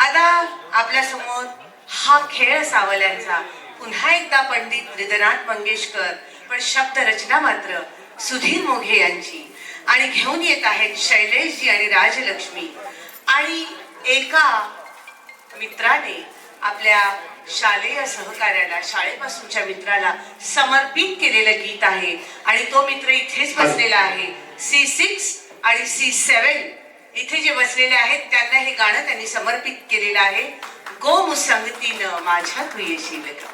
आता आपल्या समोर हा खेळ सावल्यांचा पुन्हा एकदा पंडित हृदयनाथ मंगेशकर पण शब्द रचना मात्र सुधीर मोघे यांची आणि घेऊन येत आहेत शैलेशजी आणि राजलक्ष्मी आणि एका मित्राने आपल्या शालेय सहकार्याला शाळेपासूनच्या मित्राला समर्पित केलेलं गीत आहे आणि तो मित्र इथेच बसलेला आहे C6 आणि C7 इथे जे बसलेले आहेत त्यांना हे गाणं त्यांनी समर्पित केलेलं आहे गोमुसंगतीनं माझ्या तू येशील का.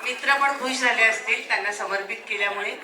मित्र पण खुश झाले असतील त्यांना समर्पित केल्यामुळे.